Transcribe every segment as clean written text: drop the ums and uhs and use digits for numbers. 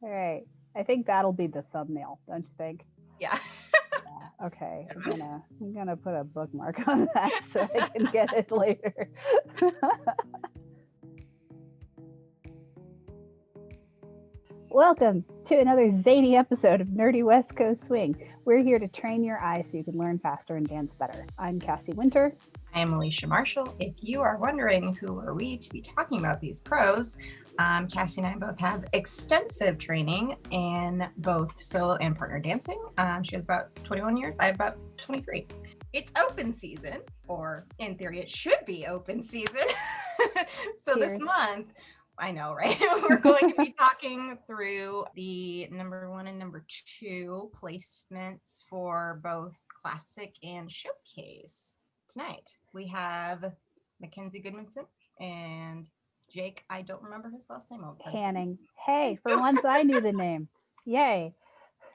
All right. I think that'll be the thumbnail, don't you think? Yeah. Yeah. Okay. I'm gonna put a bookmark on that so I can get it later. Welcome to another zany episode of Nerdy West Coast Swing. We're here to train your eyes so you can learn faster and dance better. I'm Cassie Winter. I am Alicia Marshall. If you are wondering who are we to be talking about these pros, Cassie and I both have extensive training in both solo and partner dancing. She has about 21 years. I have about 23. It's open season, or in theory, it should be open season. So Cheers. this month, I know, right? We're going to be talking through the number 1 and number 2 placements for both classic and showcase. Tonight we have Mackenzie Goodmanson and Jake. I don't remember his last name. Hanning. Hey, for once I knew the name. Yay.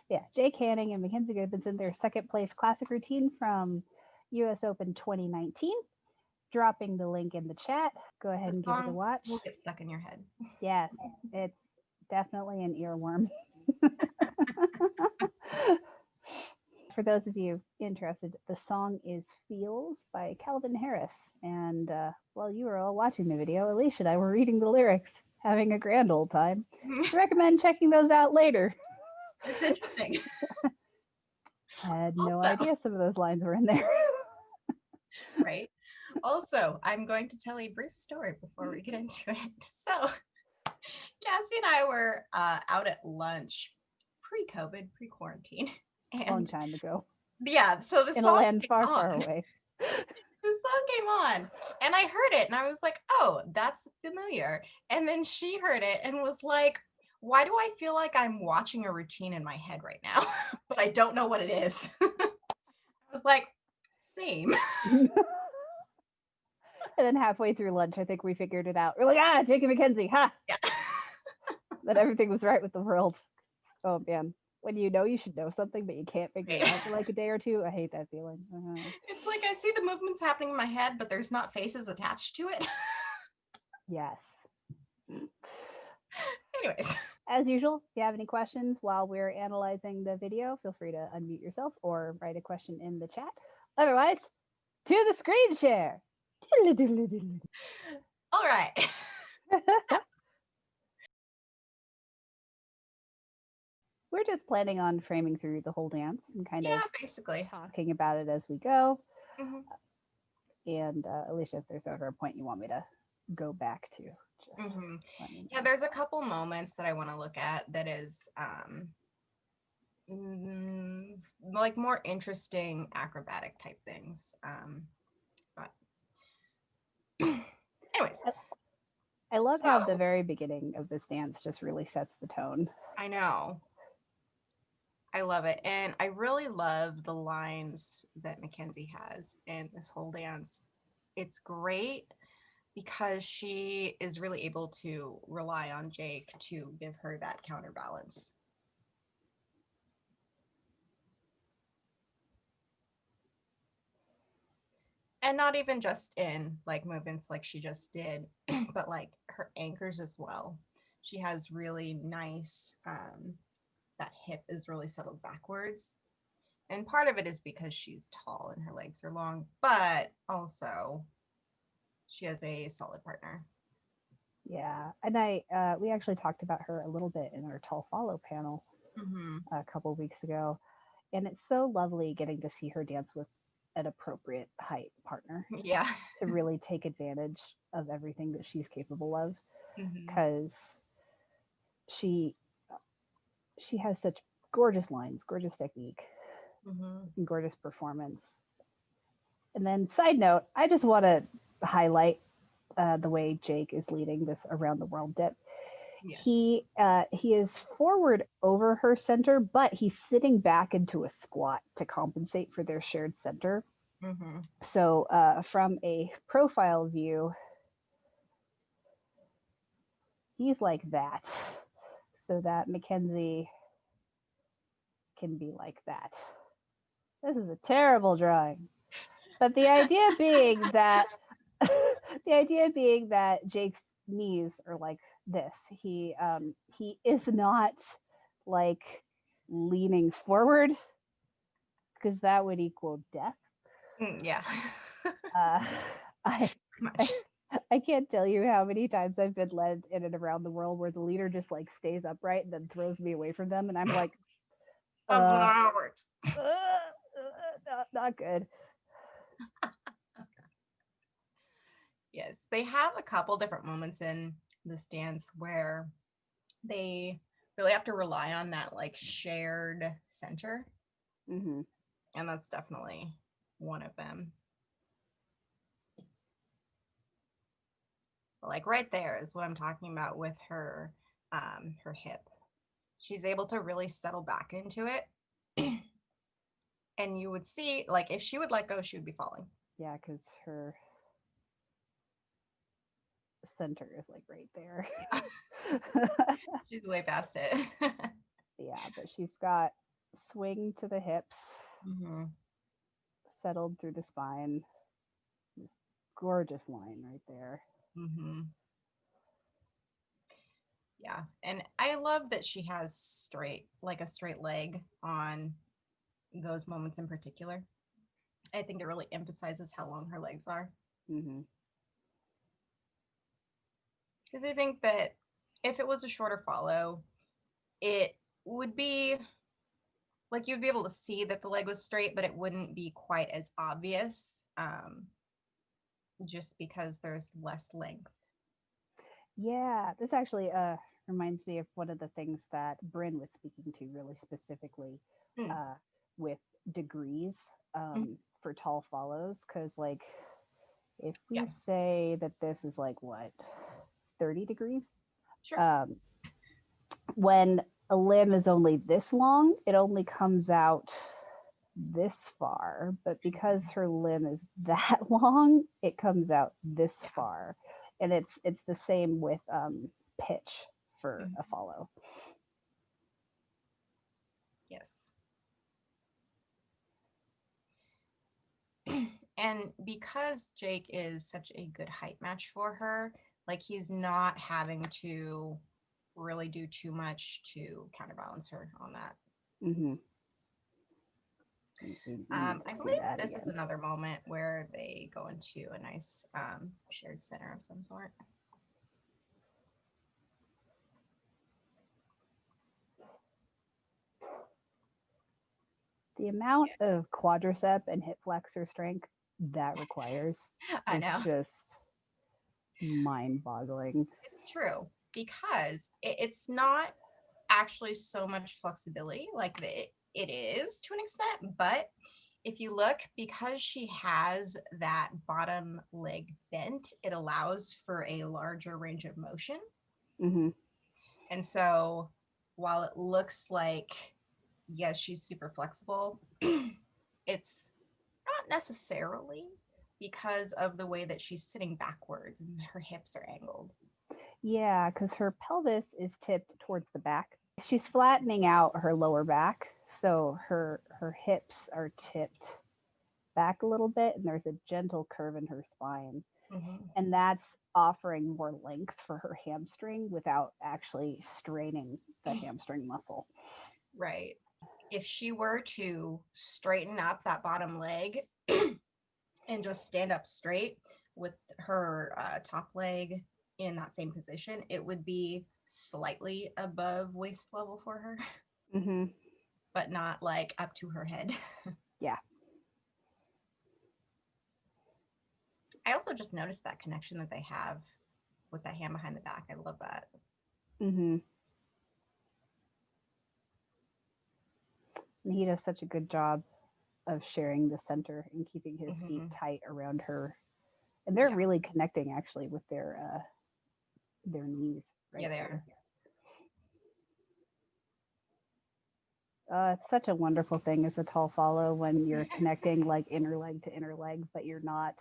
Yeah, Jake Hanning and Mackenzie Goodmanson, their second place classic routine from US Open 2019. Dropping the link in the chat. Go ahead and give it a watch. Will get stuck in your head. Yes, it's definitely an earworm. For those of you interested, the song is Feels by Calvin Harris. And while you were all watching the video, Alicia and I were reading the lyrics, having a grand old time. I recommend checking those out later. It's interesting. I had no idea some of those lines were in there. Right. Also, I'm going to tell a brief story before we get into it. So, Cassie and I were out at lunch pre-COVID, pre-quarantine. A long time ago. Yeah, so the in song a land came far, on. far away. The song came on, and I heard it, and I was like, "Oh, that's familiar." And then she heard it and was like, "Why do I feel like I'm watching a routine in my head right now, but I don't know what it is?" I was like, "Same." And then halfway through lunch, I think we figured it out. We're like, Jake and Mackenzie, ha! Yeah. That everything was right with the world. Oh, man. When you know you should know something, but you can't figure it out for like a day or two, I hate that feeling. It's like I see the movements happening in my head, but there's not faces attached to it. Yes. Anyways. As usual, if you have any questions while we're analyzing the video, feel free to unmute yourself or write a question in the chat. Otherwise, to the screen share. All right. We're just planning on framing through the whole dance and kind of basically talking about it as we go. Mm-hmm. And Alicia, if there's ever a point you want me to go back to, just let me know. Yeah, there's a couple moments that I want to look at that is like more interesting acrobatic type things. But anyways, I love how the very beginning of this dance just really sets the tone. I know. I love it. And I really love the lines that Mackenzie has in this whole dance. It's great because she is really able to rely on Jake to give her that counterbalance. And not even just in like movements like she just did, but like her anchors as well. She has really nice, that hip is really settled backwards. And part of it is because she's tall and her legs are long, but also she has a solid partner. Yeah, and we actually talked about her a little bit in our Tall Follow panel a couple of weeks ago, and it's so lovely getting to see her dance with an appropriate height partner. Yeah, to really take advantage of everything that she's capable of, because she has such gorgeous lines, gorgeous technique, and gorgeous performance. And then, side note, I just want to highlight the way Jake is leading this around the world dip. Yes. He is forward over her center, but he's sitting back into a squat to compensate for their shared center. So from a profile view, he's like that, so that Mackenzie can be like that. This is a terrible drawing. But the idea being that Jake's knees are like this. He is not like leaning forward because that would equal death. Yeah. Uh, I, I Much. I can't tell you how many times I've been led in and around the world where the leader just like stays upright and then throws me away from them, and I'm like, That's not uh, how it works. not good. Yes, they have a couple different moments in this dance where they really have to rely on that like shared center, Mm-hmm. and that's definitely one of them. But like right there is what I'm talking about with her hip. She's able to really settle back into it. And you would see like if she would let go, she would be falling. Yeah, because her center is like right there. Yeah. She's way past it. Yeah, but she's got swing to the hips, Mm-hmm. settled through the spine. This gorgeous line right there. Mm-hmm. Yeah, and I love that she has like a straight leg on those moments in particular. I think it really emphasizes how long her legs are. Mm-hmm. Because I think that if it was a shorter follow, it would be like you'd be able to see that the leg was straight, but it wouldn't be quite as obvious just because there's less length. Yeah, this actually reminds me of one of the things that Bryn was speaking to really specifically Mm. uh, with degrees Mm. for tall follows. Because, like, if Yeah, we say that this is like what, 30 degrees? sure. Um, when a limb is only this long, it only comes out this far. But because her limb is that long, it comes out this far. And it's the same with pitch for a Mhm. follow. Yes. And because Jake is such a good height match for her, like he's not having to really do too much to counterbalance her on that. Mm-hmm. We need to I see believe that this is again. another moment where they go into a nice shared center of some sort. The amount of quadricep and hip flexor strength that requires I is know. just mind boggling. It's true because it's not actually so much flexibility like it is to an extent, but if you look, because she has that bottom leg bent, it allows for a larger range of motion. Mm-hmm. And so while it looks like, yes, she's super flexible, it's not necessarily because of the way that she's sitting backwards and her hips are angled. Yeah, because her pelvis is tipped towards the back. She's flattening out her lower back, so her hips are tipped back a little bit, and there's a gentle curve in her spine, Mm-hmm. and that's offering more length for her hamstring without actually straining the hamstring muscle. Right. If she were to straighten up that bottom leg and just stand up straight with her top leg in that same position, it would be slightly above waist level for her, Mm-hmm. but not like up to her head. Yeah. I also just noticed that connection that they have with that hand behind the back. I love that. Mm-hmm. And he does such a good job of sharing the center and keeping his feet Mm-hmm. tight around her. And they're Yeah, really connecting actually with their knees yeah, right they here. are. It's such a wonderful thing as a tall follow when you're connecting like inner leg to inner leg, but you're not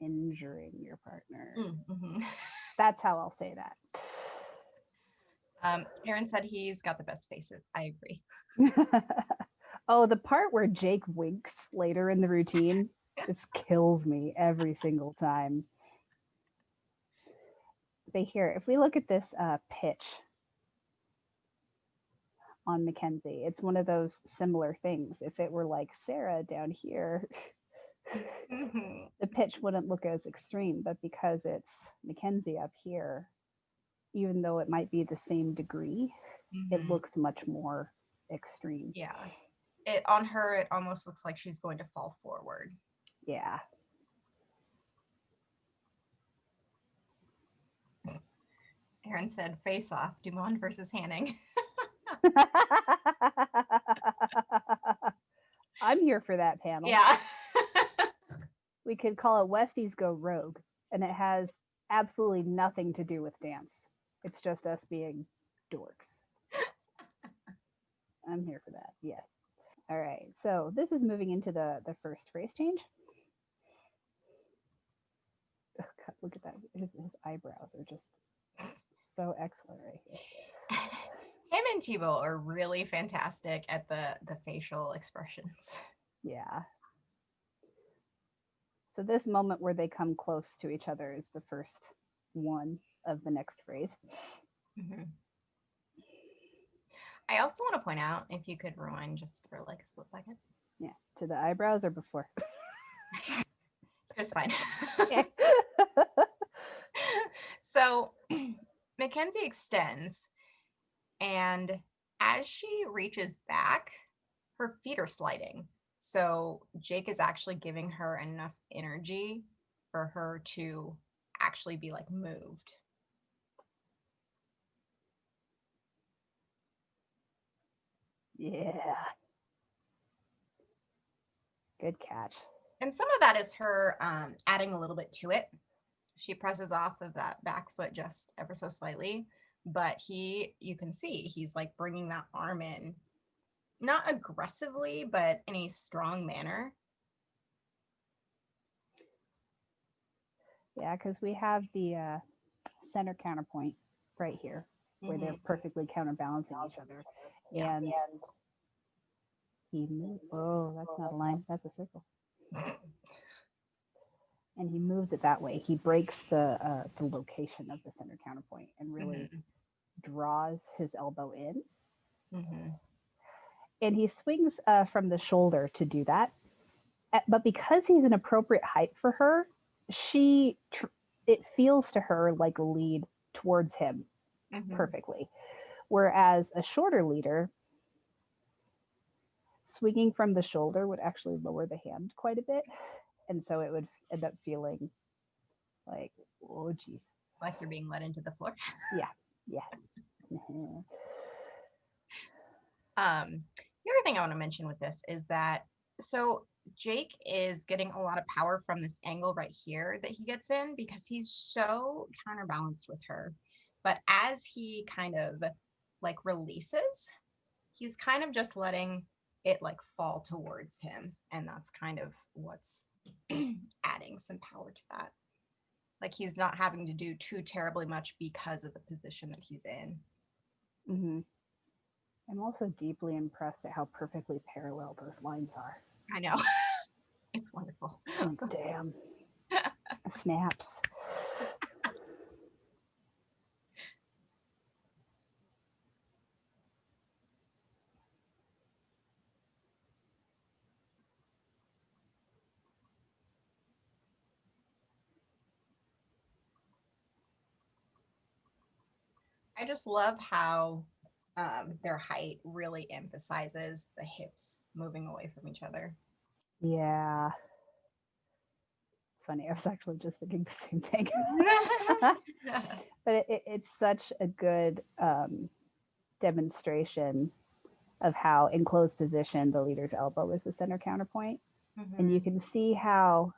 injuring your partner. Mm-hmm. That's how I'll say that. Aaron said he's got the best faces. I agree. Oh, the part where Jake winks later in the routine just kills me every single time. But here, if we look at this pitch on Mackenzie, it's one of those similar things. If it were like Sarah down here, Mm-hmm. the pitch wouldn't look as extreme. But because it's Mackenzie up here, even though it might be the same degree, it Mm-hmm. looks much more extreme. Yeah. It on her, it almost looks like she's going to fall forward. Yeah. Aaron said, "Face off, Dumont versus Hanning." I'm here for that panel. Yeah. We could call it Westies Go Rogue, and it has absolutely nothing to do with dance. It's just us being dorks. I'm here for that. Yes. All right. So this is moving into the first phrase change. Oh, God, look at that. His eyebrows are just so excellent right here. Him and Tebow are really fantastic at the facial expressions. Yeah. So this moment where they come close to each other is the first one of the next phrase. Mm-hmm. I also want to point out, if you could rewind just for like a split second. Yeah. To the eyebrows or before? It's fine. So Mackenzie extends, and as she reaches back, her feet are sliding. So Jake is actually giving her enough energy for her to actually be like moved. Yeah. Good catch. And some of that is her adding a little bit to it. She presses off of that back foot just ever so slightly, but you can see he's like bringing that arm in, not aggressively, but in a strong manner. Yeah, because we have the center counterpoint right here where they're perfectly counterbalancing each other. Yeah. And he moves. Oh, that's not a line. That's a circle. And he moves it that way. He breaks the location of the center counterpoint and really draws his elbow in. And he swings from the shoulder to do that. But because he's an appropriate height for her, it feels to her like a lead towards him perfectly. Whereas a shorter leader swinging from the shoulder would actually lower the hand quite a bit. And so it would end up feeling like, oh, geez. Like you're being led into the floor. Yeah. Yeah. The other thing I want to mention with this is that, so Jake is getting a lot of power from this angle right here that he gets in because he's so counterbalanced with her. But as he kind of like releases, he's kind of just letting it like fall towards him. And that's kind of what's adding some power to that. Like he's not having to do too terribly much because of the position that he's in. Mm-hmm. I'm also deeply impressed at how perfectly parallel those lines are. I know. It's wonderful. Like, damn. Snaps. I just love how their height really emphasizes the hips moving away from each other. Yeah. Funny. I was actually just thinking the same thing. But it's such a good demonstration of how, in closed position, the leader's elbow is the center counterpoint. And you can see how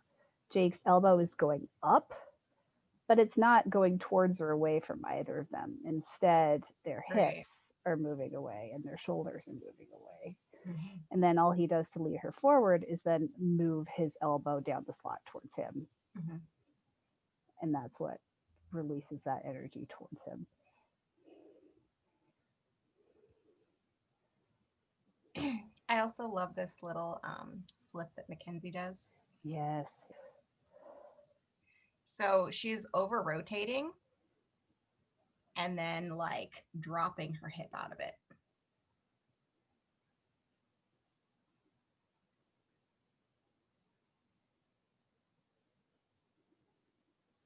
Jake's elbow is going up, but it's not going towards or away from either of them. Instead, their hips are moving away and their shoulders are moving away. And then all he does to lead her forward is then move his elbow down the slot towards him. And that's what releases that energy towards him. I also love this little flip that Mackenzie does. Yes. So she's over rotating and then like dropping her hip out of it.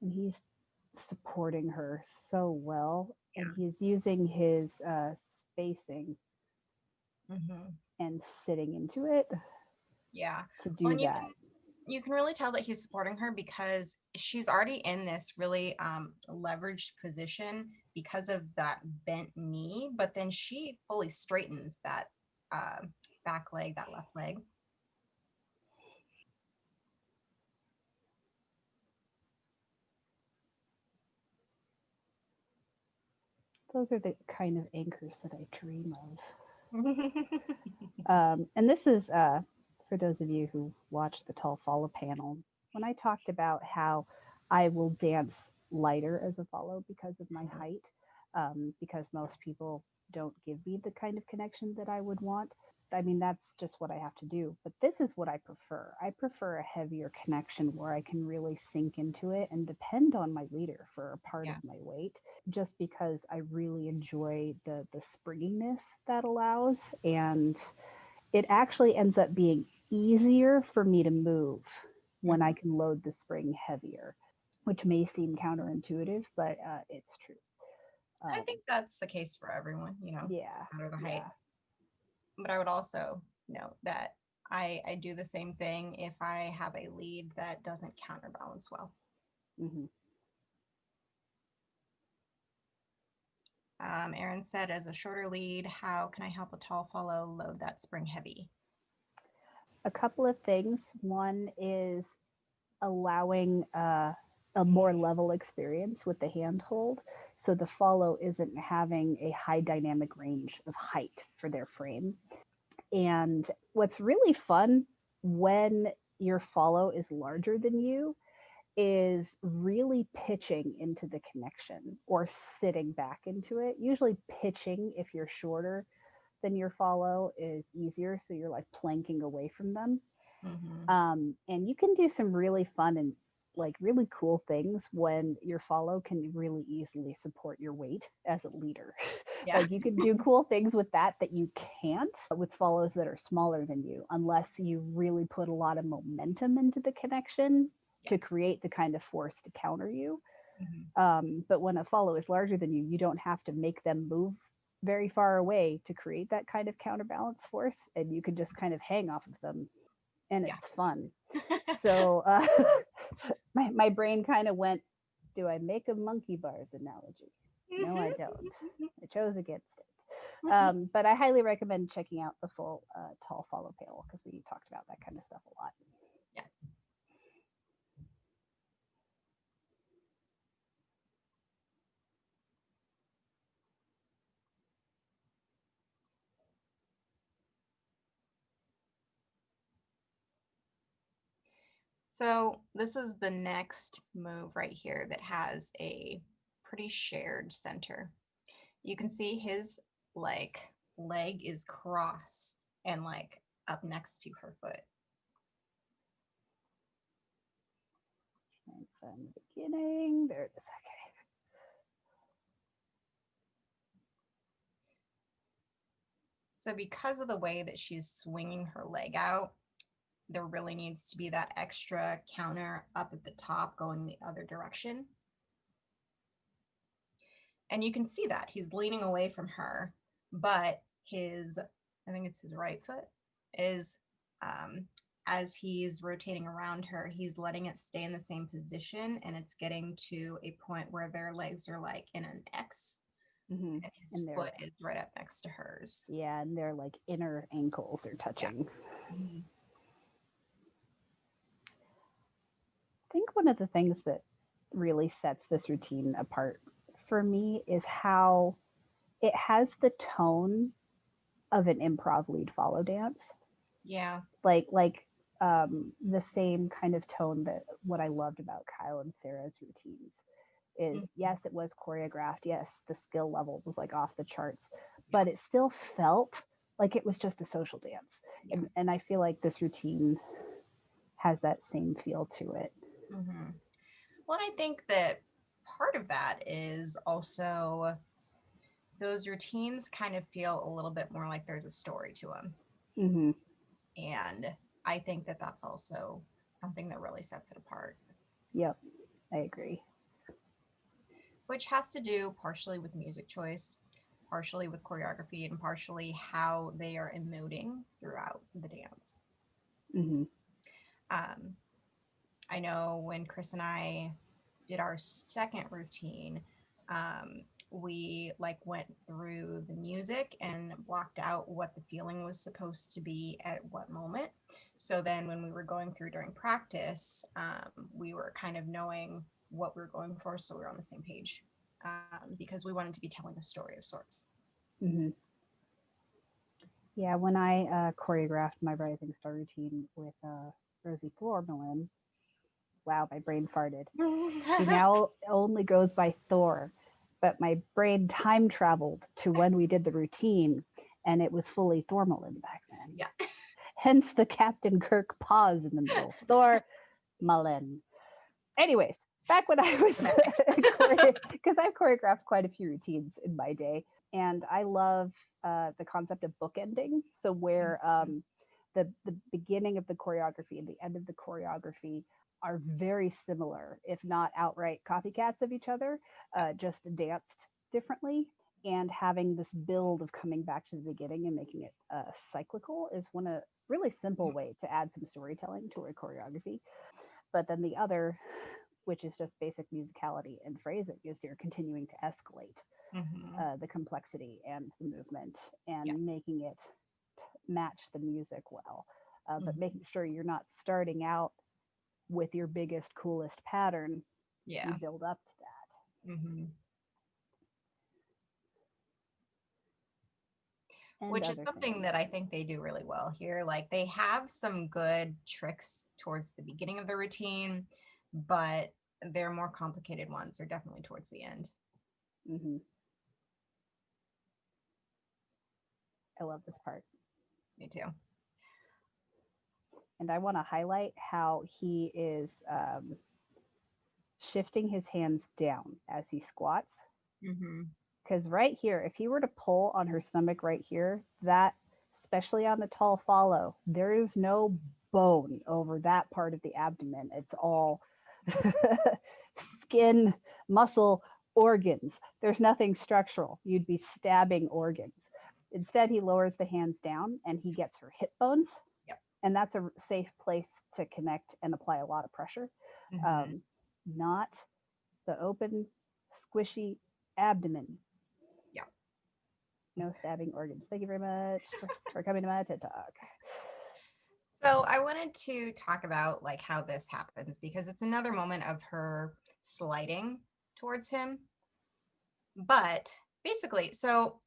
And he's supporting her so well, and Yeah. he's using his spacing Hmm. and sitting into it Yeah. to Well, do and that. you can really tell that he's supporting her because she's already in this really leveraged position because of that bent knee, but then she fully straightens that uh, back leg, that left leg. Those are the kind of anchors that I dream of. Yeah. And this is for those of you who watched the Tall Follow panel. When I talked about how I will dance lighter as a follow because of my height, because most people don't give me the kind of connection that I would want. I mean, that's just what I have to do. But this is what I prefer. I prefer a heavier connection where I can really sink into it and depend on my leader for a part of Yeah. my weight, just because I really enjoy the springiness that allows. And it actually ends up being easier for me to move when I Hmm. can load the spring heavier, which may seem counterintuitive, but it's true. I Um, think that's the case for everyone, yeah, no matter the height. yeah. But I would also note that I do the same thing if I have a lead that doesn't counterbalance well. Hmm. Aaron said, as a shorter lead, how can I help a tall follow load that spring heavy? A couple of things. One is allowing a more level experience with the handhold. So the follow isn't having a high dynamic range of height for their frame. And what's really fun when your follow is larger than you is really pitching into the connection or sitting back into it. Usually, pitching, if you're shorter than your follow, is easier. So you're like planking away from them. Mm-hmm. And you can do some really fun and like really cool things when your follow can really easily support your weight as a leader. Yeah. Like you can do cool things with that you can't with follows that are smaller than you unless you really put a lot of momentum into the connection Yeah. to create the kind of force to counter you. Mm-hmm. But when a follow is larger than you don't have to make them move very far away to create that kind of counterbalance force, and you can just kind of hang off of them, and Yeah. it's fun. So my brain kind of went, do I make a monkey bars analogy? No, I don't. I chose against it. But I highly recommend checking out the full tall follow panel because we talked about that kind of stuff a lot. Yeah. So this is the next move right here that has a pretty shared center. You can see his like leg is crossed and like up next to her foot. And from the beginning, there it is. Okay. So because of the way that she's swinging her leg out, there really needs to be that extra counter up at the top going the other direction. And you can see that he's leaning away from her, but I think it's his right foot, is um, as he's rotating around her, he's letting it stay in the same position and it's getting to a point where their legs are like in an X Mm-hmm. and his And foot they're, is right up next to hers. yeah, and their like inner ankles are Yeah. touching. Mm-hmm. I think one of the things that really sets this routine apart for me is how it has the tone of an improv lead follow dance, Yeah. like the same kind of tone that what I loved about Kyle and Sarah's routines is, Mm-hmm. yes, it was choreographed, yes, the skill level was like off the charts, Yeah. but it still felt like it was just a social dance. Yeah. And I feel like this routine has that same feel to it. Mm-hmm. Well, I think that part of that is also those routines kind of feel a little bit more like there's a story to them. Mm-hmm. And I think that that's also something that really sets it apart, Yep, I agree. which has to do partially with music choice, partially with choreography, and partially how they are emoting throughout the dance. Mm-hmm. Um, I know when Chris and I did our second routine, we like went through the music and blocked out what the feeling was supposed to be at what moment. So then when we were going through during practice, we were kind of knowing what we were going for, so we were on the same page, because we wanted to be telling a story of sorts. Mm-hmm. Yeah, when I choreographed my Rising Star routine with Rosie Flormelin, wow, my brain farted. She now only goes by Thor, but my brain time traveled to when we did the routine, and it was fully Thormelin back then. Yeah. Hence the Captain Kirk pause in the middle. Thor Mullen. Anyways, back when I was because I've choreographed quite a few routines in my day, and I love the concept of bookending. So where the beginning of the choreography and the end of the choreography are very similar, if not outright copycats of each other, just danced differently. And having this build of coming back to the beginning and making it cyclical is one a really simple way to add some storytelling to a choreography. But then the other, which is just basic musicality and phrasing, is you're continuing to escalate Mm-hmm. the complexity and the movement Yeah. and making it match the music well, but Mm-hmm. making sure you're not starting out with your biggest, coolest pattern. You Yeah. build up to that. Mm-hmm. And Which is other something things. that I think they do really well here. Like they have some good tricks towards the beginning of the routine, but their more complicated ones are definitely towards the end. Hmm. I love this part. Me too. And I want to highlight how he is shifting his hands down as he squats. Mm-hmm. Because right here, if he were to pull on her stomach right here, that, especially on the tall follow, there is no bone over that part of the abdomen. It's all skin, muscle, organs. There's nothing structural. You'd be stabbing organs. Instead, he lowers the hands down and he gets her hip bones. Yep. And that's a safe place to connect and apply a lot of pressure. Mm-hmm. Um, Not the open, squishy abdomen. Yeah. No stabbing organs. Thank you very much for coming to my TED Talk. So I wanted to talk about like how this happens because it's another moment of her sliding towards him. But basically, so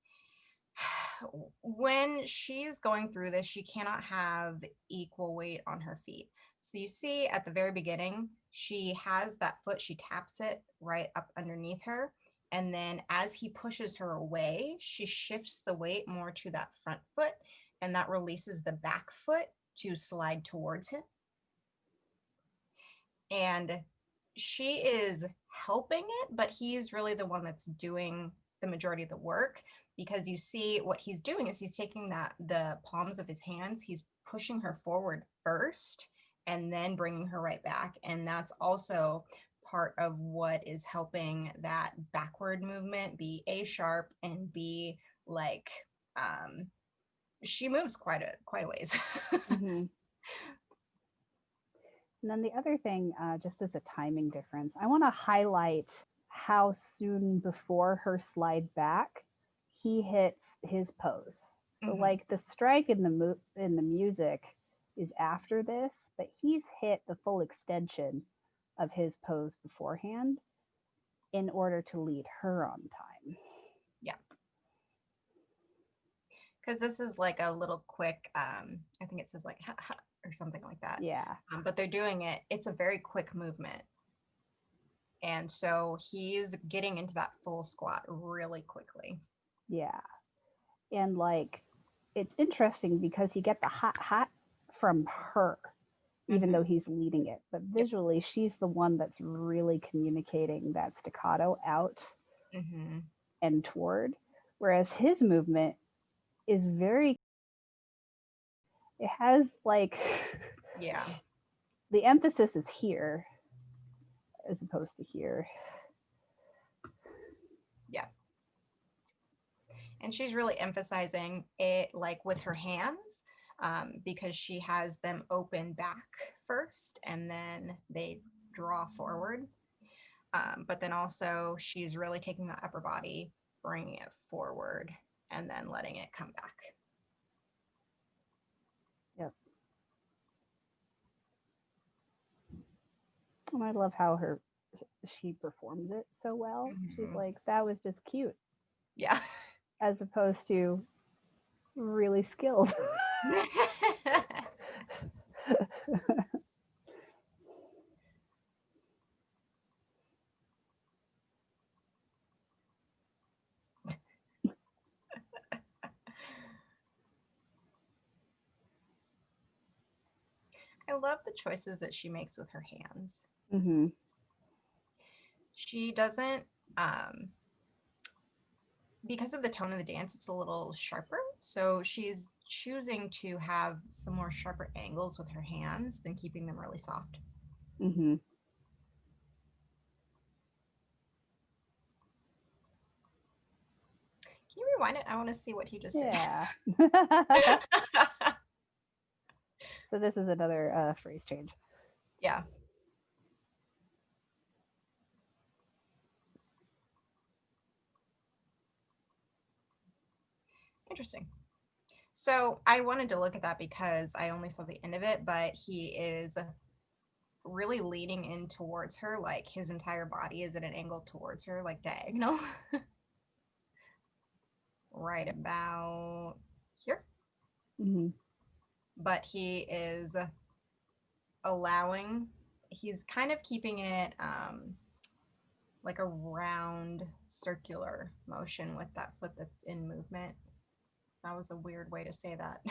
when she's going through this, she cannot have equal weight on her feet. So you see at the very beginning, she has that foot, she taps it right up underneath her. And then as he pushes her away, she shifts the weight more to that front foot, and that releases the back foot to slide towards him. And she is helping it, but he's really the one that's doing the majority of the work because you see what he's doing is he's taking that the palms of his hands, he's pushing her forward first and then bringing her right back, and that's also part of what is helping that backward movement be a sharp and be like um she moves quite a ways. Mm-hmm. And then the other thing, just as a timing difference, I want to highlight how soon before her slide back he hits his pose. So Mm-hmm. like the strike in in the music is after this, but he's hit the full extension of his pose beforehand in order to lead her on time. Yeah, because this is like a little quick I think it says like ha, ha, or something like that, Yeah. but they're doing it, it's a very quick movement, and so he's getting into that full squat really quickly. Yeah. And like it's interesting because you get the hot hot from her. even though he's leading it. But Yep. visually, she's the one that's really communicating that staccato out and toward. Whereas his movement is very, it has like, Yeah. the emphasis is here as opposed to here. Yeah. And she's really emphasizing it like with her hands, because she has them open back first and then they draw forward. But then also she's really taking the upper body, bringing it forward, and then letting it come back. Yep. And I love how she performs it so well. She's like, that was just cute. Yeah. As opposed to really skilled. I love the choices that she makes with her hands. She doesn't, because of the tone of the dance, it's a little sharper. So she's choosing to have some more sharper angles with her hands than keeping them really soft. Can you rewind it? I want to see what he just did. So this is another phrase change. Yeah. Interesting. So I wanted to look at that because I only saw the end of it, but he is really leaning in towards her, like his entire body is at an angle towards her, like diagonal. Right about here. But he is allowing, he's kind of keeping it like a round circular motion with that foot that's in movement. That was a weird way to say that.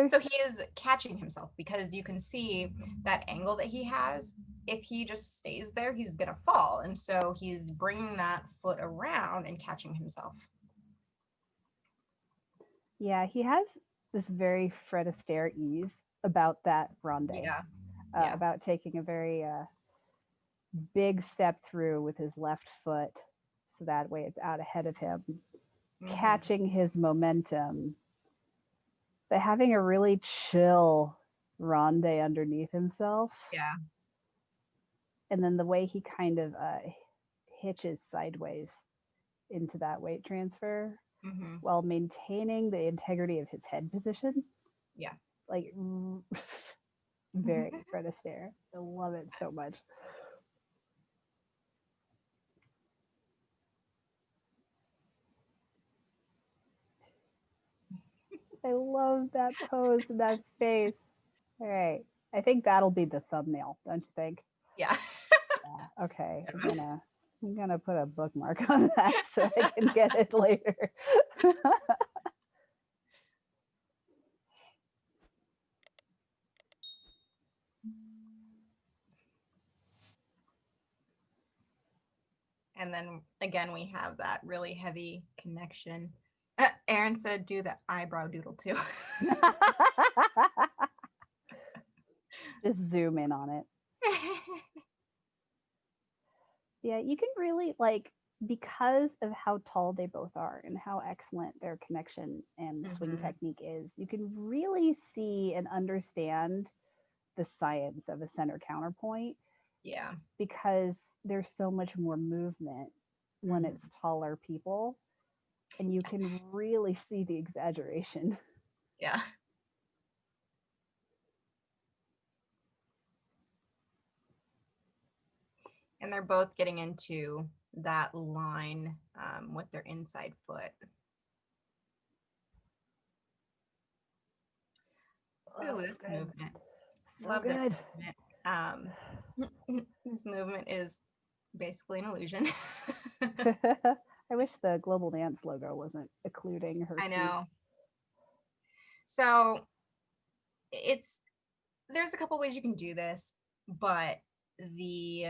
So he is catching himself because you can see that angle that he has. If he just stays there, he's going to fall. And so he's bringing that foot around and catching himself. Yeah, he has this very Fred Astaire ease about that ronde. Yeah. About taking a very big step through with his left foot so that way it's out ahead of him, catching his momentum, but having a really chill ronde underneath himself. Yeah. And then the way he kind of hitches sideways into that weight transfer while maintaining the integrity of his head position. Yeah. Like very Fred Astaire. I love it so much. I love that pose and that face. All right. I think that'll be the thumbnail, don't you think? Yeah. Yeah. Okay. I'm gonna put a bookmark on that so I can get it later. And then again, we have that really heavy connection. Aaron said, do the eyebrow doodle too. Just zoom in on it. Yeah, you can really like, because of how tall they both are and how excellent their connection and swing technique is, you can really see and understand the science of a center counterpoint. Yeah. Because there's so much more movement when it's taller people, and you can really see the exaggeration. Yeah. And they're both getting into that line with their inside foot. Ooh, this movement. So love good. This movement. This movement is basically an illusion. I wish the Global Dance logo wasn't occluding her. I know. So it's there's a couple ways you can do this, but the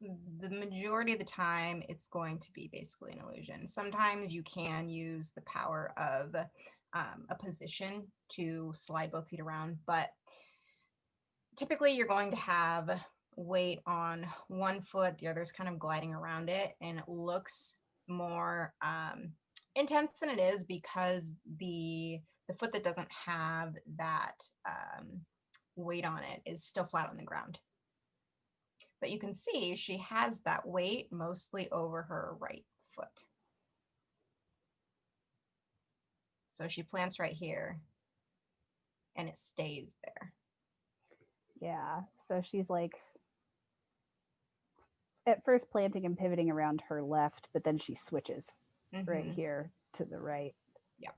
the majority of the time it's going to be basically an illusion. Sometimes you can use the power of a position to slide both feet around, but typically you're going to have weight on one foot, the other's kind of gliding around it, and it looks more intense than it is because the foot that doesn't have that weight on it is still flat on the ground. But you can see she has that weight mostly over her right foot. So she plants right here and it stays there. Yeah. So she's like at first planting and pivoting around her left, but then she switches right here to the right. Yeah.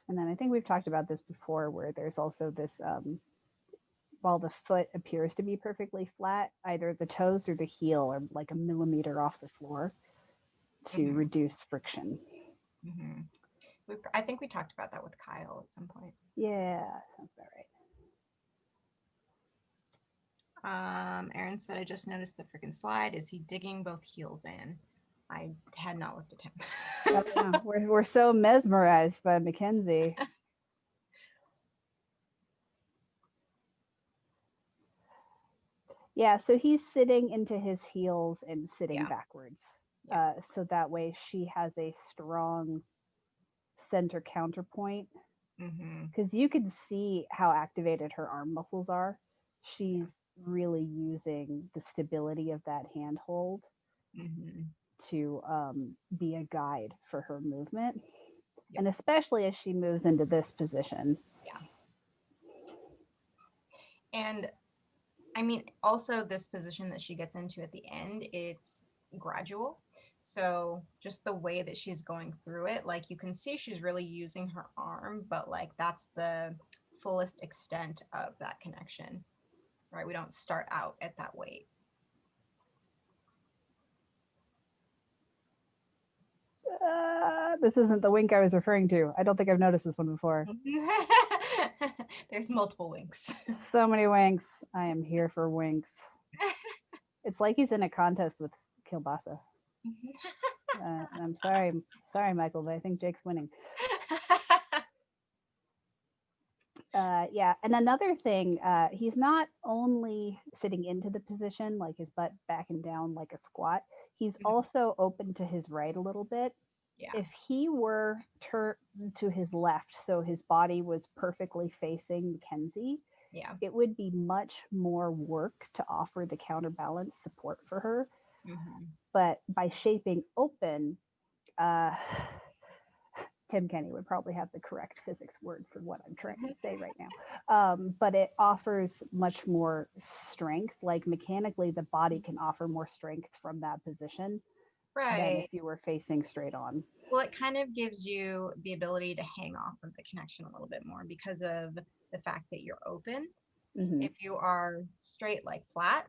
And then I think we've talked about this before where there's also this while the foot appears to be perfectly flat, either the toes or the heel are like a millimeter off the floor to reduce friction. I think we talked about that with Kyle at some point. Yeah, sounds about right. Aaron said, I just noticed the freaking slide. Is he digging both heels in? I had not looked at him. I don't know. We're so mesmerized by Mackenzie. Yeah, so he's sitting into his heels and sitting backwards. Yeah. So that way she has a strong center counterpoint. Because you can see how activated her arm muscles are. She's really using the stability of that handhold to be a guide for her movement. Yep. And especially as she moves into this position. Yeah. And I mean, also this position that she gets into at the end, it's gradual. So just the way that she's going through it, like you can see she's really using her arm, but like that's the fullest extent of that connection, right? We don't start out at that weight. This isn't the wink I was referring to. I don't think I've noticed this one before. There's multiple winks. So many winks. I am here for winks. It's like he's in a contest with Kielbasa. I'm sorry, Michael, but I think Jake's winning. Yeah, and another thing, he's not only sitting into the position, like his butt back and down like a squat, he's also open to his right a little bit. Yeah. If he were turned to his left, so his body was perfectly facing Mackenzie, it would be much more work to offer the counterbalance support for her. But by shaping open, Tim Kenny would probably have the correct physics word for what I'm trying to say right now. But it offers much more strength. Like mechanically, the body can offer more strength from that position than if you were facing straight on. Well, it kind of gives you the ability to hang off of the connection a little bit more because of the fact that you're open. If you are straight, like flat,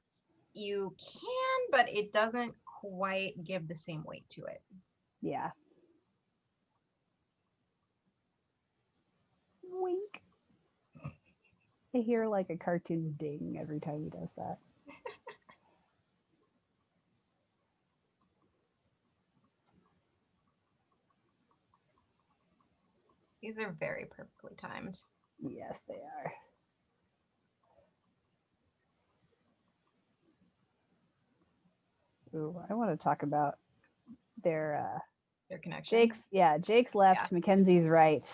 you can, but it doesn't quite give the same weight to it. Yeah. Wink. I hear like a cartoon ding every time he does that. These are very perfectly timed. Yes, they are. Ooh, I want to talk about their connection. Jake's left, Mackenzie's right,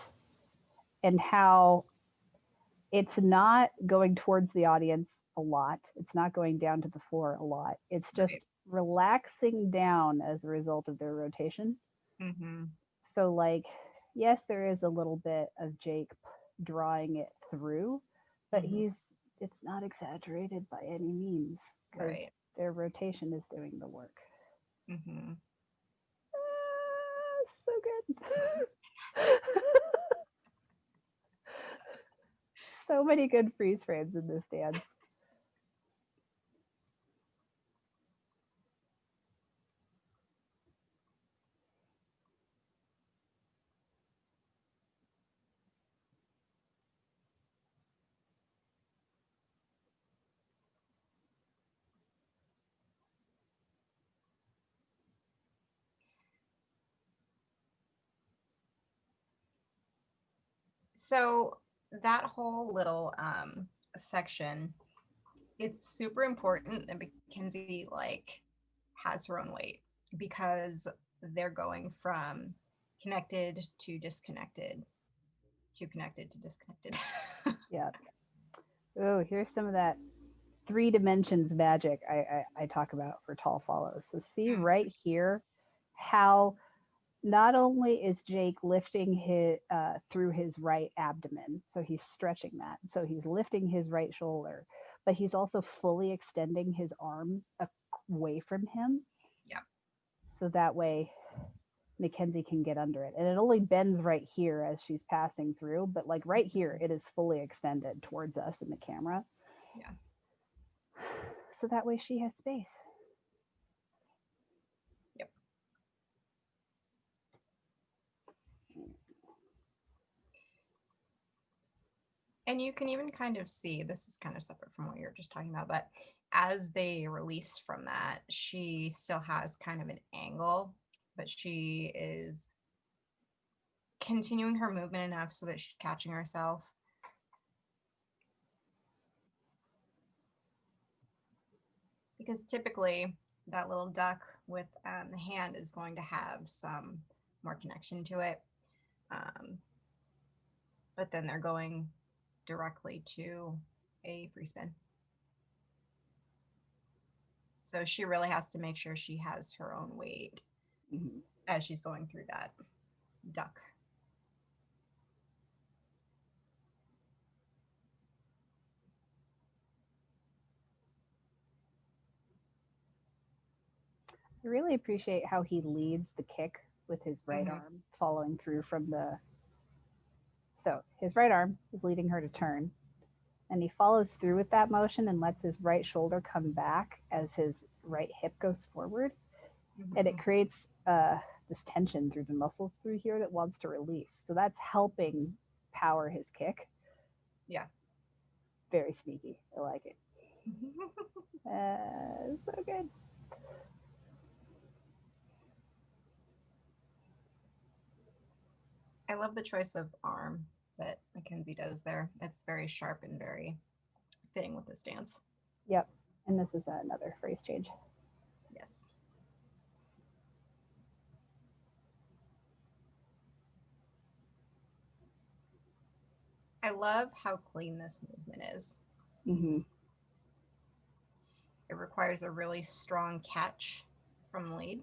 and how it's not going towards the audience a lot. It's not going down to the floor a lot. It's just relaxing down as a result of their rotation. So like, yes, there is a little bit of Jake drawing it through, but it's not exaggerated by any means because their rotation is doing the work. So good. So many good freeze frames in this dance. So that whole little section, it's super important that Mackenzie like has her own weight because they're going from connected to disconnected to connected to disconnected. Yeah. Oh, here's some of that three dimensions magic I talk about for tall follows. So see right here how not only is Jake lifting his through his right abdomen, so he's stretching that, so he's lifting his right shoulder, but he's also fully extending his arm away from him, Yeah. so that way Mackenzie can get under it. And it only bends right here as she's passing through, but like right here, it is fully extended towards us in the camera. Yeah. So that way she has space. Yep. And you can even kind of see, this is kind of separate from what you were just talking about, but as they release from that, she still has kind of an angle, but she is continuing her movement enough so that she's catching herself. Because typically that little duck with the hand is going to have some more connection to it. But then they're going directly to a free spin. So she really has to make sure she has her own weight as she's going through that duck. I really appreciate how he leads the kick with his right arm following through from the. So his right arm is leading her to turn, and he follows through with that motion and lets his right shoulder come back as his right hip goes forward, and it creates this tension through the muscles through here that wants to release. So that's helping power his kick. Yeah. Very sneaky. I like it. So good. I love the choice of arm that Mackenzie does there. It's very sharp and very fitting with this dance. Yep. And this is another phrase change. Yes. I love how clean this movement is. Mm-hmm. It requires a really strong catch from the lead.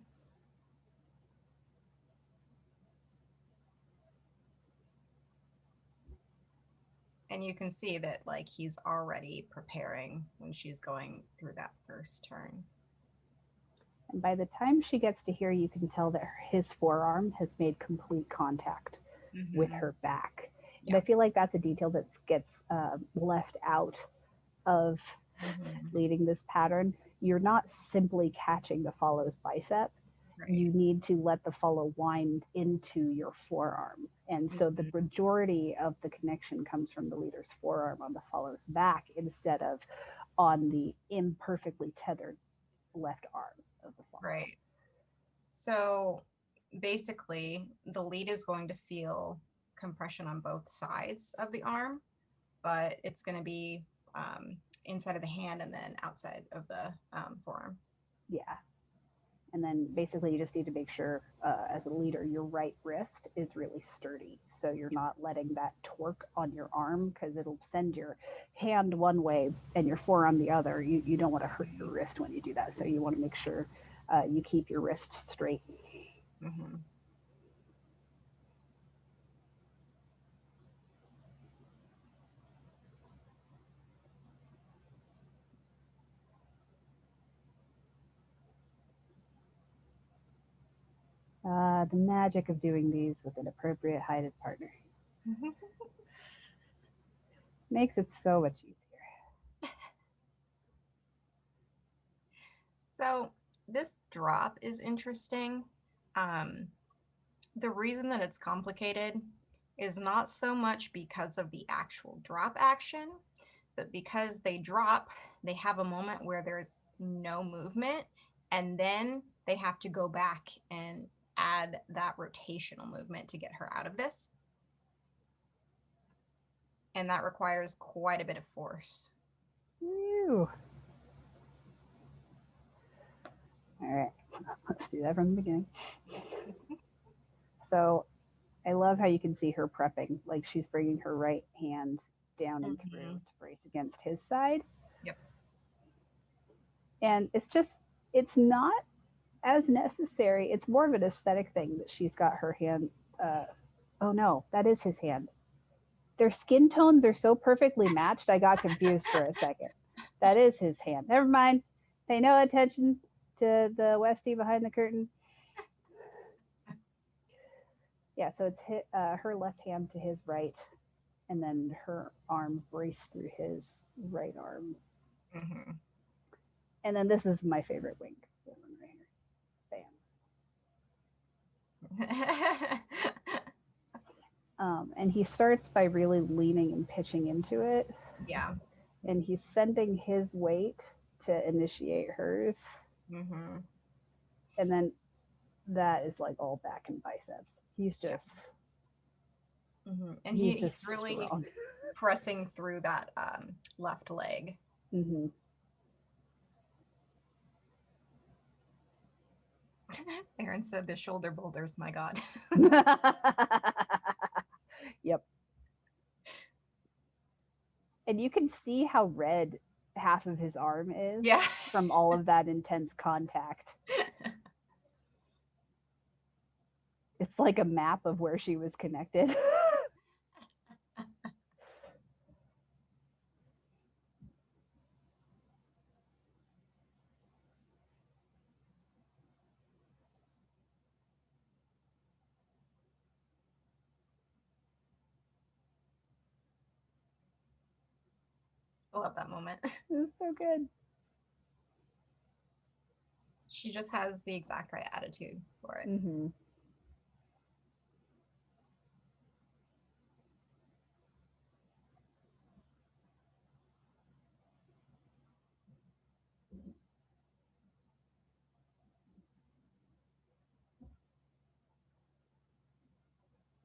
And you can see that like he's already preparing when she's going through that first turn. And by the time she gets to here, you can tell that his forearm has made complete contact with her back. Yeah. And I feel like that's a detail that gets left out of leading this pattern. You're not simply catching the follow's bicep. Right. You need to let the follow wind into your forearm. And so the majority of the connection comes from the leader's forearm on the follow's back instead of on the imperfectly tethered left arm of the follow. Right. So basically, the lead is going to feel compression on both sides of the arm, but it's going to be inside of the hand and then outside of the forearm. Yeah. And then basically you just need to make sure as a leader, your right wrist is really sturdy. So you're not letting that torque on your arm because it'll send your hand one way and your forearm the other. You don't want to hurt your wrist when you do that. So you want to make sure you keep your wrist straight. Mm-hmm. The magic of doing these with an appropriate heighted partner. Makes it so much easier. So this drop is interesting. The reason that it's complicated is not so much because of the actual drop action, but because they drop, they have a moment where there's no movement, and then they have to go back and add that rotational movement to get her out of this. and that requires quite a bit of force. Ew. All right, let's do that from the beginning. So I love how you can see her prepping. Like she's bringing her right hand down and through Mm-hmm. to brace against his side. Yep. And it's not as necessary. It's more of an aesthetic thing that she's got her hand. Oh no, that is his hand. Their skin tones are so perfectly matched, I got confused for a second. That is his hand. Never mind. Pay no attention to the Westie behind the curtain. Yeah, so it's her left hand to his right, and then her arm braced through his right arm. Mm-hmm. And then this is my favorite wink. This one right here. Bam. And he starts by really leaning and pitching into it. Yeah. And he's sending his weight to initiate hers. Mm-hmm. And then that is like all back and biceps. He's Yeah. just Mm-hmm. And he's he's just really strong. pressing through that left leg. Mm-hmm. Aaron said the shoulder boulders, my God. Yep. And you can see how red half of his arm is Yeah. from all of that intense contact. It's like a map of where she was connected. I love that moment. It was so good. She just has the exact right attitude for it. Mm-hmm.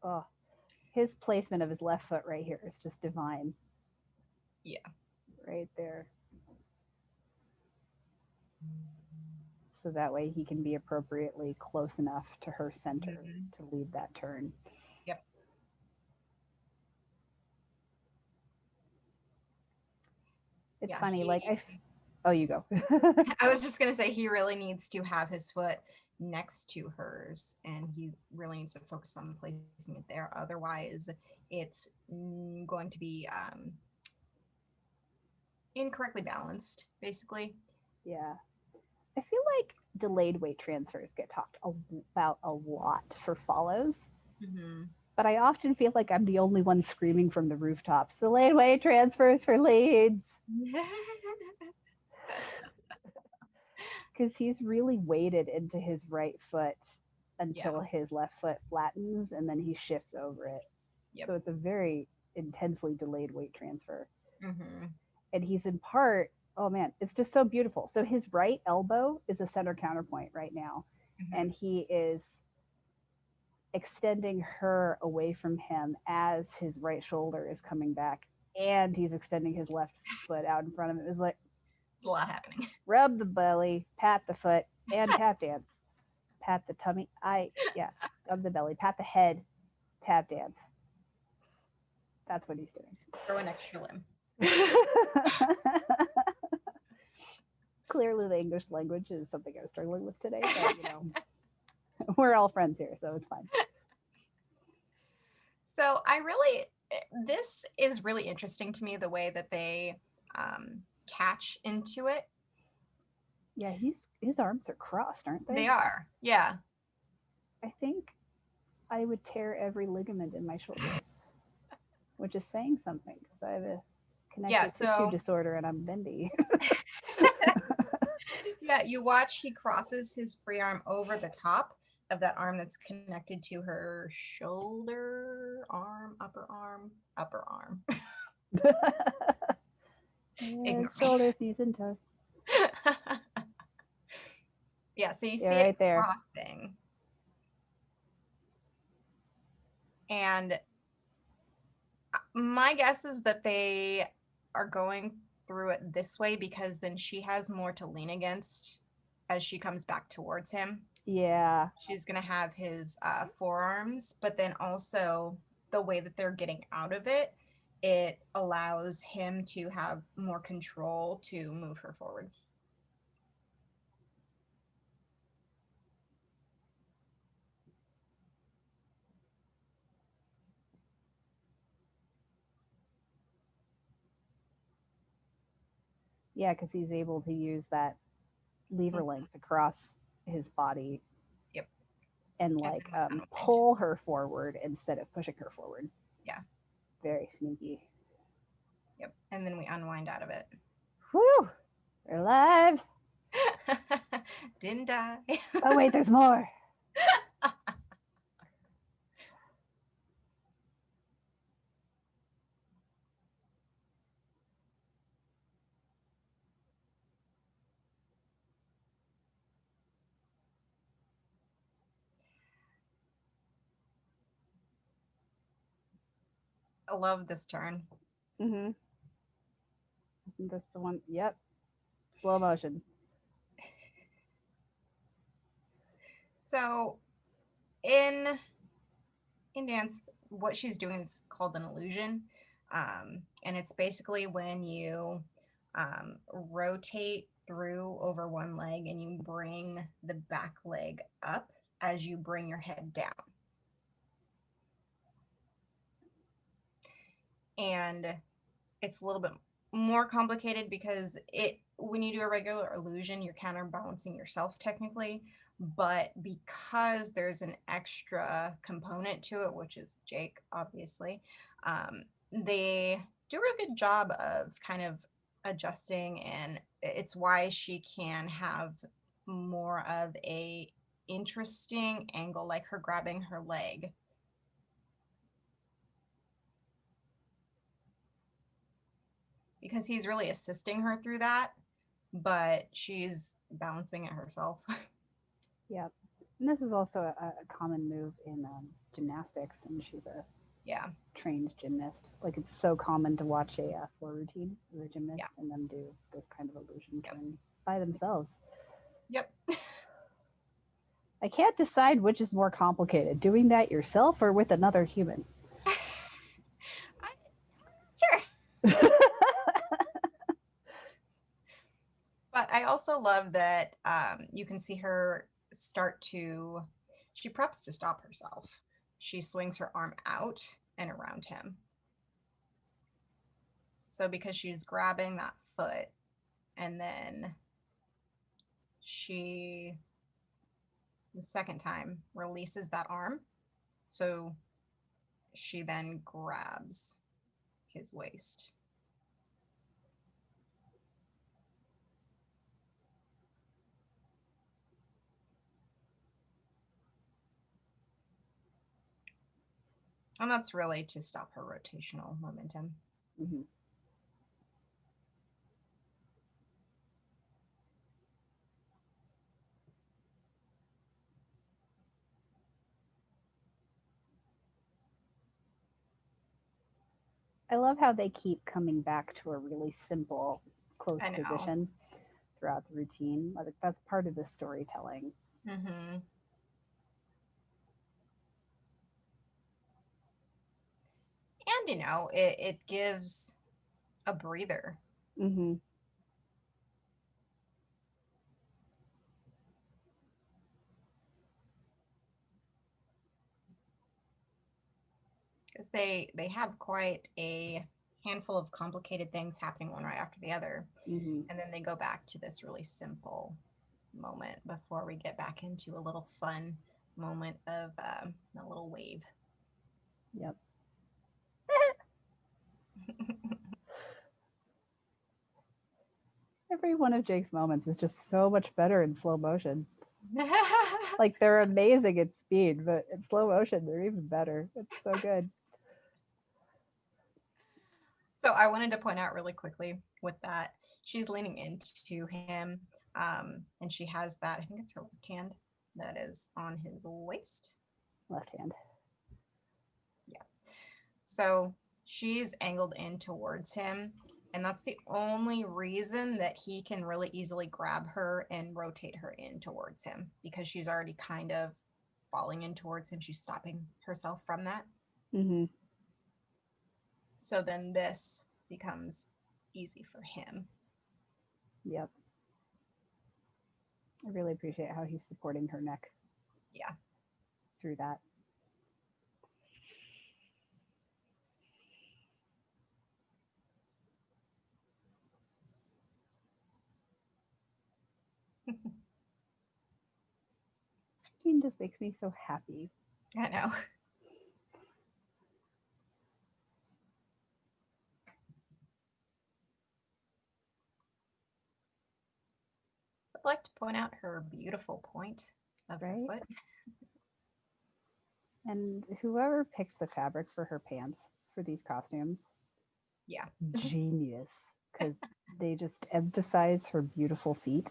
Oh, his placement of his left foot right here is just divine. Yeah. Right there. So that way he can be appropriately close enough to her center Mm-hmm. to lead that turn. Yep. It's Yeah. funny, like He oh, you go. I was just gonna say he really needs to have his foot next to hers, and he really needs to focus on placing it there. Otherwise, it's going to be incorrectly balanced, basically. Yeah. I feel like delayed weight transfers get talked about a lot for follows, Mm-hmm. but I often feel like I'm the only one screaming from the rooftops. Delayed weight transfers for leads. Because he's really weighted into his right foot Yeah. until his left foot flattens and then he shifts over it. Yep. So it's a very intensely delayed weight transfer. Mm-hmm. And he's in part, oh man, it's just so beautiful. So his right elbow is a center counterpoint right now. Mm-hmm. And he is extending her away from him as his right shoulder is coming back. And he's extending his left foot out in front of him. It's like, A lot happening. rub the belly, pat the foot, and tap dance. Pat the tummy. Rub the belly, pat the head, tap dance. That's what he's doing. Throw an extra limb. Clearly, the English language is something I was struggling with today, but we're all friends here, so it's fine. So this is really interesting to me, the way that they catch into it. Yeah, his arms are crossed, aren't they? They are. Yeah. I think I would tear every ligament in my shoulders, which is saying something because I have a connective tissue disorder and I'm bendy. Yeah, you watch, he crosses his free arm over the top of that arm that's connected to her shoulder, arm, upper arm, upper arm. Head, shoulders, knees, and toes. Yeah, so you see right it there. crossing. And My guess is that they are going through it this way because then she has more to lean against as she comes back towards him. Yeah. She's going to have his forearms, but then also the way that they're getting out of it, it allows him to have more control to move her forward. Yeah, because he's able to use that lever Mhm. length across his body Yep. and And like then we unwind. pull her forward instead of pushing her forward. Yeah. Very sneaky. Yep. And then we unwind out of it. Whew! We're alive. Didn't die. Oh wait, there's more. I love this turn. Mm-hmm. Isn't this the one? Yep. Slow motion. So in dance, what she's doing is called an illusion, and it's basically when you rotate through over one leg and you bring the back leg up as you bring your head down. And it's a little bit more complicated because it when you do a regular illusion, you're counterbalancing yourself technically, but because there's an extra component to it, which is Jake, obviously, they do a really good job of kind of adjusting, and it's why she can have more of a interesting angle, like her grabbing her leg. Because he's really assisting her through that, but she's balancing it herself. Yep. And this is also a common move in gymnastics, and she's a Yeah. trained gymnast. Like it's so common to watch a floor routine with a gymnast Yeah. and them do this kind of illusion Yep. turn by themselves. Yep. I can't decide which is more complicated, doing that yourself or with another human. Sure. But I also love that you can see her start to, she preps to stop herself. She swings her arm out and around him. So because she's grabbing that foot and then she, the second time, releases that arm. So she then grabs his waist. And that's really to stop her rotational momentum. Mm-hmm. I love how they keep coming back to a really simple close I know. position throughout the routine. Like that's part of the storytelling. Mm-hmm. And, it gives a breather. Mm-hmm. Because they have quite a handful of complicated things happening one right after the other. Mm-hmm. And then they go back to this really simple moment before we get back into a little fun moment of a little wave. Yep. Every one of Jake's moments is just so much better in slow motion. Like they're amazing at speed, but in slow motion they're even better. It's so good. So I wanted to point out really quickly with that, she's leaning into him, and she has that, I think it's her left hand that is on his waist. Left hand. Yeah. So she's angled in towards him. And that's the only reason that he can really easily grab her and rotate her in towards him because she's already kind of falling in towards him. She's stopping herself from that. Mm-hmm. So then this becomes easy for him. Yep. I really appreciate how he's supporting her neck. Yeah. Through that. This just makes me so happy. I know. I'd like to point out her beautiful point of her foot. And whoever picked the fabric for her pants for these costumes, yeah, genius, because they just emphasize her beautiful feet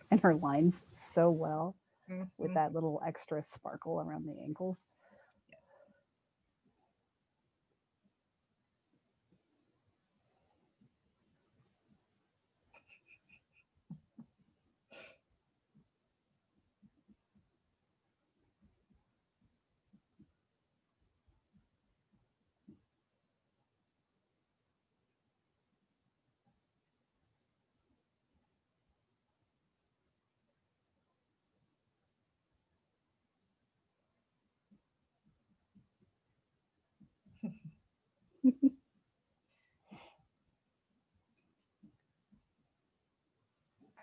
and her lines so well with that little extra sparkle around the ankles.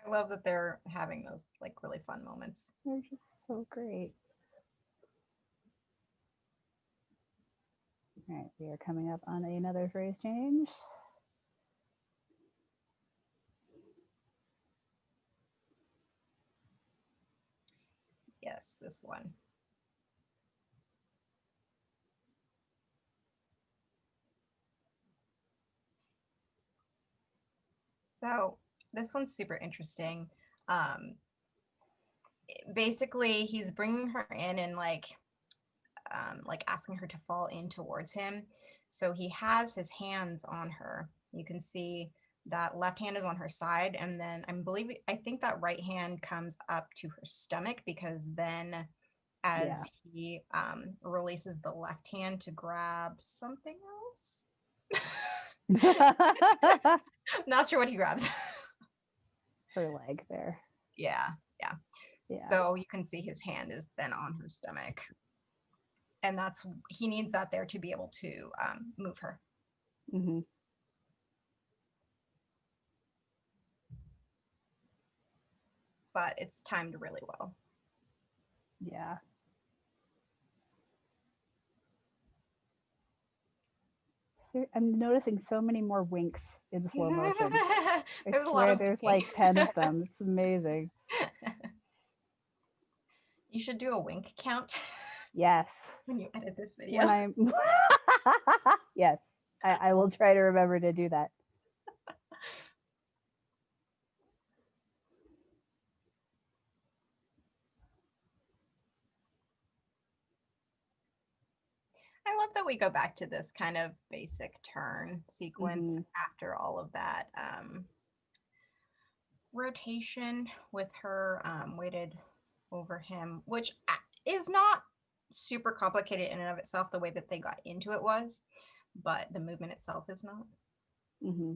I love that they're having those like really fun moments. They're just so great. All right, we are coming up on another phrase change. Yes, this one. So this one's super interesting. Basically, he's bringing her in and like asking her to fall in towards him. So he has his hands on her. You can see that left hand is on her side, and then I think that right hand comes up to her stomach because then as he releases the left hand to grab something else. Not sure what he grabs. Her leg there. Yeah. So you can see his hand is then on her stomach. And he needs that there to be able to move her. Mm-hmm. But it's timed really well. Yeah. So I'm noticing so many more winks in slow motion. I swear there's like 10 of them. It's amazing. You should do a wink count. Yes. When you edit this video. Yes. I will try to remember to do that. I love that we go back to this kind of basic turn sequence after all of that rotation with her weighted over him, which is not super complicated in and of itself the way that they got into it was, but the movement itself is not. Mm-hmm.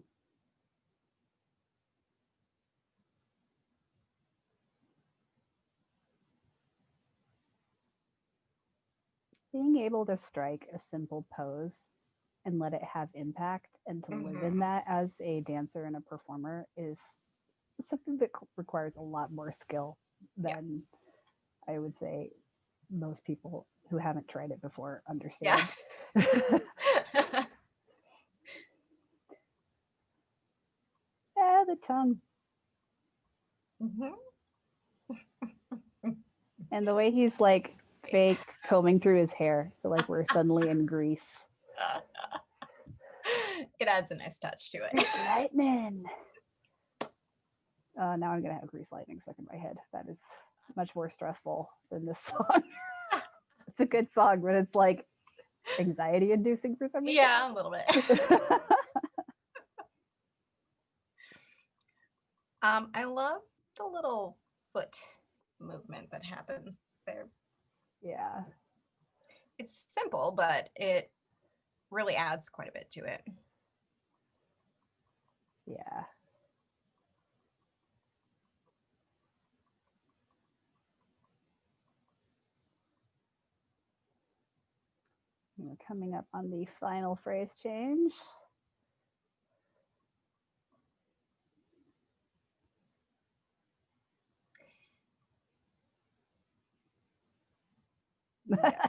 Being able to strike a simple pose and let it have impact and to live in that as a dancer and a performer is something that requires a lot more skill than I would say most people who haven't tried it before understand. Yeah. The tongue. And the way he's like fake combing through his hair, so like we're suddenly in Greece. It adds a nice touch to it. Grease lightning. Now I'm gonna have Grease lightning stuck in my head. That is much more stressful than this song. It's a good song, but it's like anxiety inducing for some reason. Yeah, a little bit. I love the little foot movement that happens there. Yeah. It's simple, but it really adds quite a bit to it. Yeah. And we're coming up on the final phrase change. Yeah.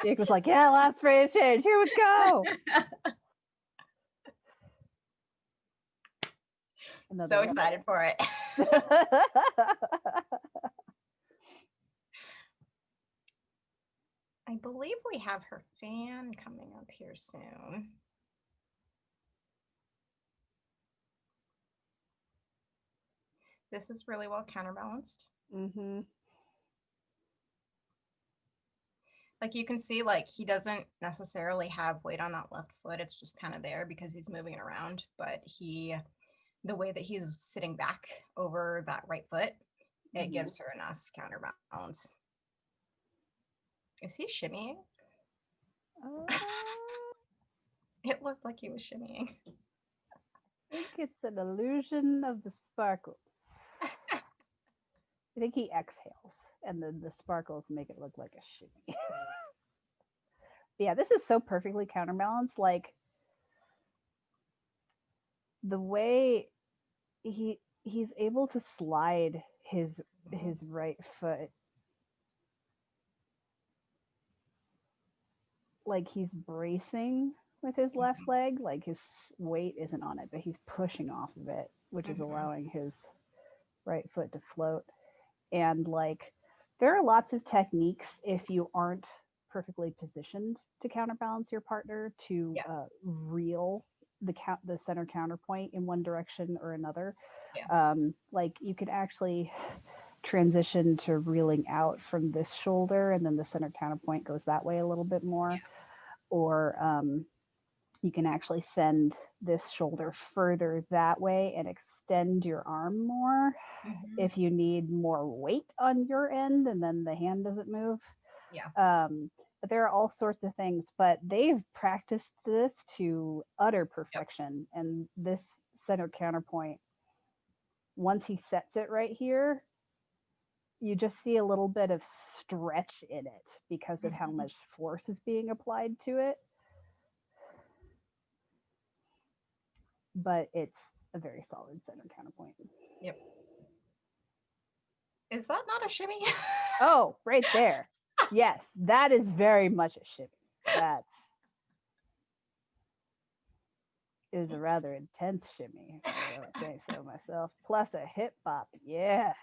Jake was like, yeah, last phrase change. Here we go. So excited for it. I believe we have her fan coming up here soon. This is really well counterbalanced. Mm-hmm. Like you can see, like he doesn't necessarily have weight on that left foot. It's just kind of there because he's moving it around. But the way that he's sitting back over that right foot, it gives her enough counterbalance. Is he shimmying? It looked like he was shimmying. I think it's an illusion of the sparkles. I think he exhales, and then the sparkles make it look like a shimmy. Yeah, this is so perfectly counterbalanced. Like the way he's able to slide his right foot like he's bracing with his left leg, like his weight isn't on it, but he's pushing off of it, which is allowing his right foot to float. And like there are lots of techniques if you aren't perfectly positioned to counterbalance your partner to reel the center counterpoint in one direction or another. Like you could actually transition to reeling out from this shoulder, and then the center counterpoint goes that way a little bit more. Or you can actually send this shoulder further that way and extend your arm more if you need more weight on your end and then the hand doesn't move. But there are all sorts of things, but they've practiced this to utter perfection. And this center counterpoint, once he sets it right here, you just see a little bit of stretch in it because of how much force is being applied to it. But it's a very solid center counterpoint. Yep. Is that not a shimmy? Oh, right there. Yes, that is very much a shimmy. That is a rather intense shimmy, if I don't say so myself. Plus a hip bop. Yeah.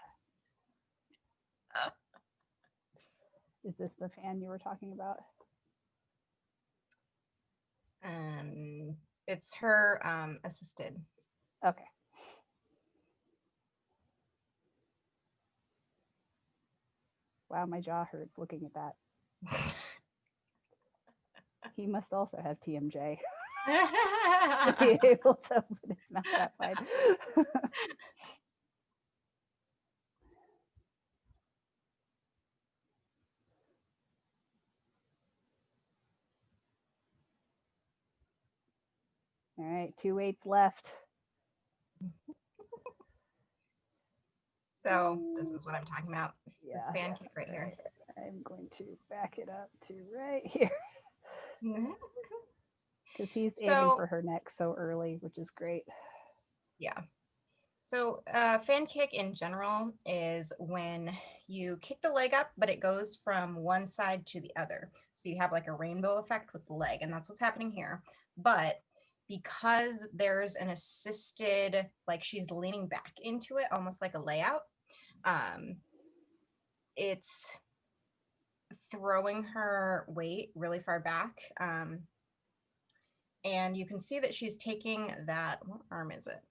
Is this the fan you were talking about? It's her assisted. Okay. Wow, my jaw hurts looking at that. He must also have TMJ to be able to open his mouth that wide. All right, 2 weights left. So this is what I'm talking about. Yeah. This fan kick right here. I'm going to back it up to right here. Because he's aiming for her neck so early, which is great. Yeah. So fan kick in general is when you kick the leg up, but it goes from one side to the other. So you have like a rainbow effect with the leg, and that's what's happening here. But because there's an assisted, like she's leaning back into it, almost like a layout, it's throwing her weight really far back. And you can see that she's taking that, what arm is it?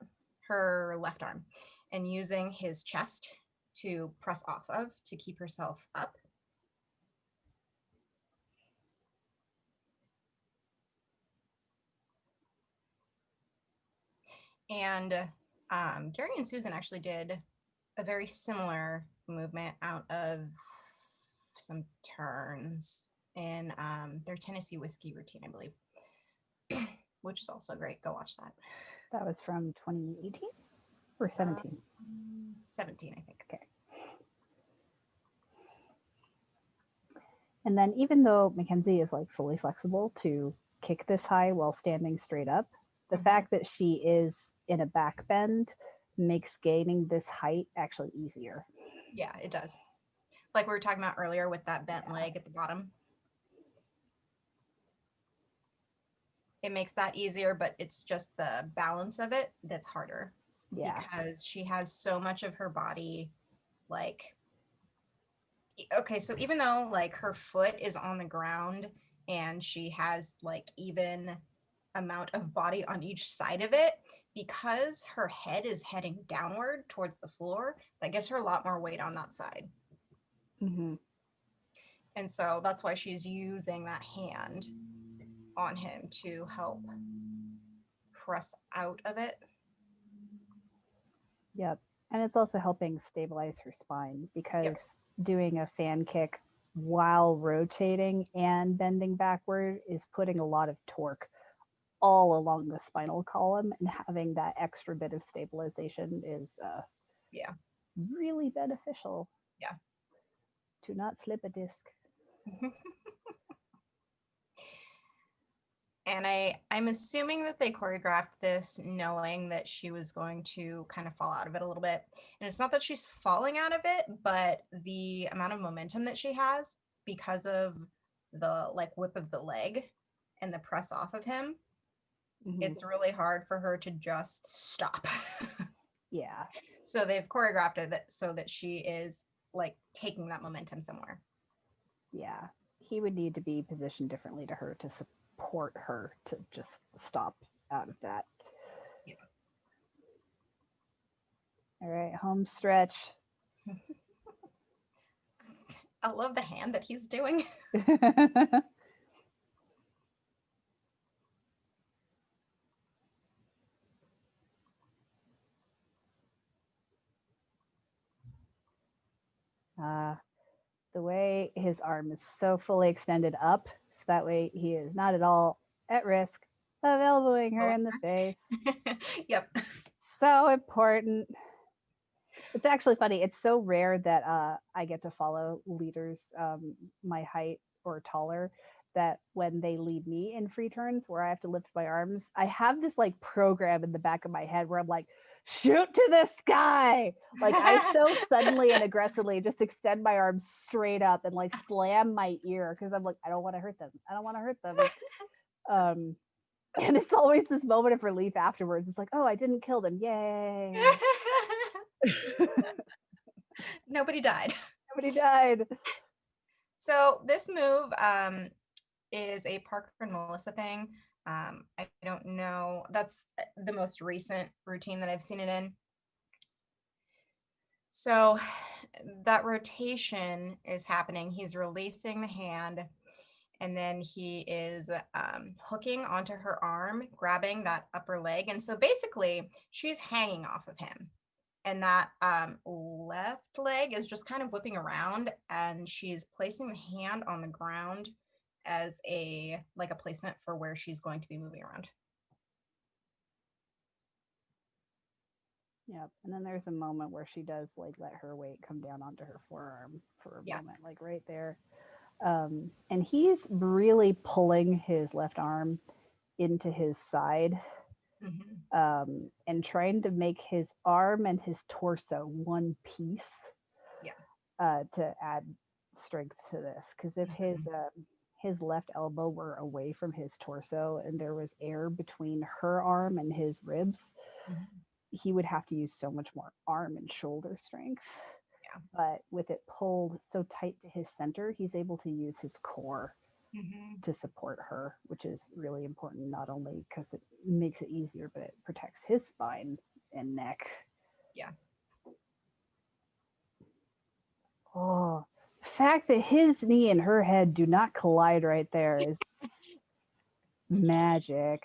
Her left arm, and using his chest to press off of to keep herself up. And Gary and Susan actually did a very similar movement out of some turns in their Tennessee whiskey routine, I believe, which is also great. Go watch that. That was from 2018 or 17? 17, I think. Okay. And then even though Mackenzie is like fully flexible to kick this high while standing straight up, the fact that she is in a back bend makes gaining this height actually easier. Yeah, it does. Like we were talking about earlier with that bent leg at the bottom. It makes that easier, but it's just the balance of it that's harder. Yeah. Because she has so much of her body, like, okay, so even though like her foot is on the ground and she has like even amount of body on each side of it, because her head is heading downward towards the floor, that gives her a lot more weight on that side. Mm-hmm. And so that's why she's using that hand on him to help press out of it. Yep. And it's also helping stabilize her spine because doing a fan kick while rotating and bending backward is putting a lot of torque all along the spinal column, and having that extra bit of stabilization is really beneficial. Yeah. Do not slip a disc. And I'm assuming that they choreographed this knowing that she was going to kind of fall out of it a little bit. And it's not that she's falling out of it, but the amount of momentum that she has because of the like whip of the leg and the press off of him, it's really hard for her to just stop. Yeah. So they've choreographed it so that she is like taking that momentum somewhere. Yeah. He would need to be positioned differently to her to support her to just stop out of that. Yeah. All right, home stretch. I love the hand that he's doing. The way his arm is so fully extended up, so that way he is not at all at risk of elbowing her in the face. Yep. So important. It's actually funny. It's so rare that I get to follow leaders my height or taller, that when they lead me in free turns where I have to lift my arms, I have this like program in the back of my head where I'm like, shoot to the sky. Like I so suddenly and aggressively just extend my arms straight up and like slam my ear because I'm like, I don't want to hurt them. I don't want to hurt them. And it's always this moment of relief afterwards. It's like, oh, I didn't kill them. Yay. Nobody died. Nobody died. So this move is a Parker and Melissa thing. I don't know. That's the most recent routine that I've seen it in. So that rotation is happening. He's releasing the hand, and then he is hooking onto her arm, grabbing that upper leg. And so basically, she's hanging off of him. And that left leg is just kind of whipping around, and she's placing the hand on the ground as a placement for where she's going to be moving around. Yep. And then there's a moment where she does like let her weight come down onto her forearm for a moment, like right there. And he's really pulling his left arm into his side, and trying to make his arm and his torso one piece. To add strength to this, because if his left elbow were away from his torso and there was air between her arm and his ribs, he would have to use so much more arm and shoulder strength. But with it pulled so tight to his center, he's able to use his core to support her, which is really important, not only because it makes it easier, but it protects his spine and neck. Yeah. Oh, the fact that his knee and her head do not collide right there is magic.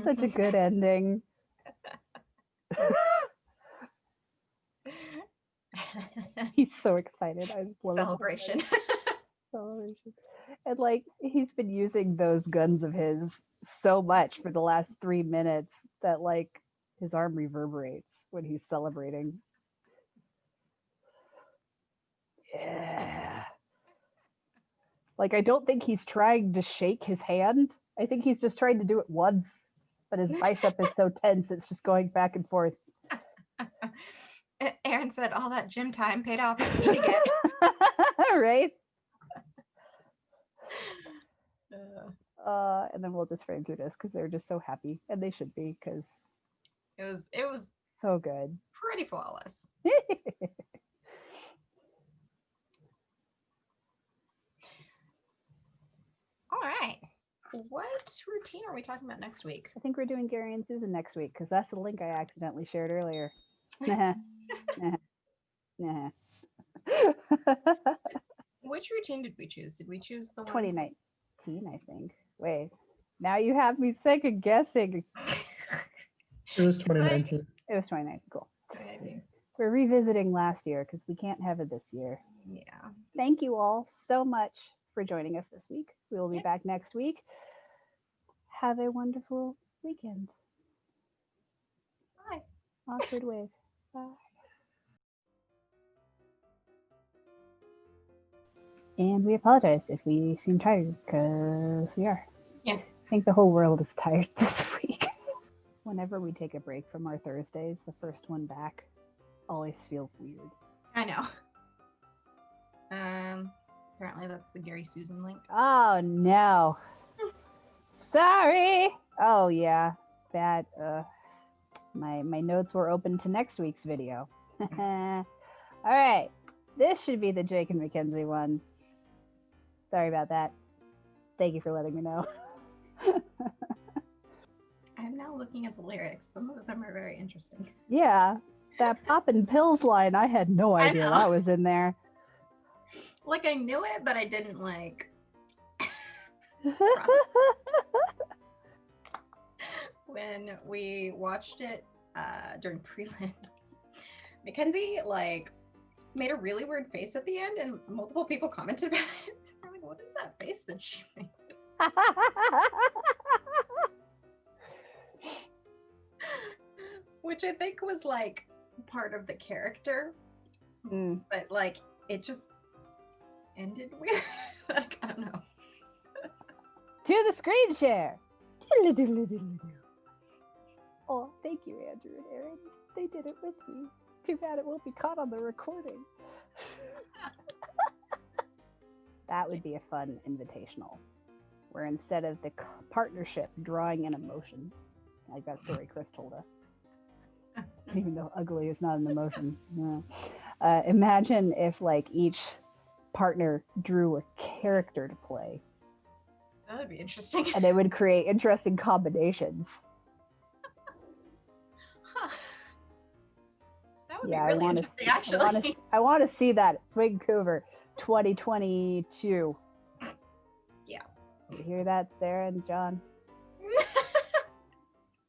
Such a good ending. He's so excited. I just love Celebration. it. Celebration. And like he's been using those guns of his so much for the last 3 minutes that like his arm reverberates when he's celebrating. Yeah. Like I don't think he's trying to shake his hand. I think he's just trying to do it once, but his bicep is so tense it's just going back and forth. Aaron said all that gym time paid off. I can eat again. Right? And then we'll just frame through this because they're just so happy, and they should be because it was so good, pretty flawless. All right, what routine are we talking about next week? I think we're doing Gary and Susan next week because that's the link I accidentally shared earlier. Which routine did we choose? Did we choose the one 2019, I think. Wait, now you have me second guessing. It was 2019. It was 2019. Cool. We're revisiting last year because we can't have it this year. Yeah. Thank you all so much for joining us this week. We will be back next week. Have a wonderful weekend. Bye. Awkward wave. Bye. And we apologize if we seem tired because we are. Yeah. I think the whole world is tired this week. Whenever we take a break from our Thursdays, the first one back always feels weird. I know. Apparently that's the Gary Susan link. Oh no. Sorry. Oh yeah. Bad. My notes were open to next week's video. All right. This should be the Jake and Mackenzie one. Sorry about that. Thank you for letting me know. I'm now looking at the lyrics. Some of them are very interesting. Yeah. That poppin' pills line, I had no idea that was in there. Like I knew it, but I didn't like. When we watched it during prelims, Mackenzie like made a really weird face at the end, and multiple people commented about it. I'm like, what is that face that she made? Which I think was like part of the character, but like it just ended weird. Like, I don't know. To the screen share. Oh, thank you, Andrew and Aaron. They did it with me. Too bad it won't be caught on the recording. That would be a fun invitational, where instead of the partnership drawing an emotion, like that story Chris told us, even though ugly is not an emotion. No. Imagine if like each partner drew a character to play. That would be interesting. And it would create interesting combinations. Huh. That would be really interesting, actually. I want to see that at Swingcouver 2022. Yeah. You hear that, Sarah and John?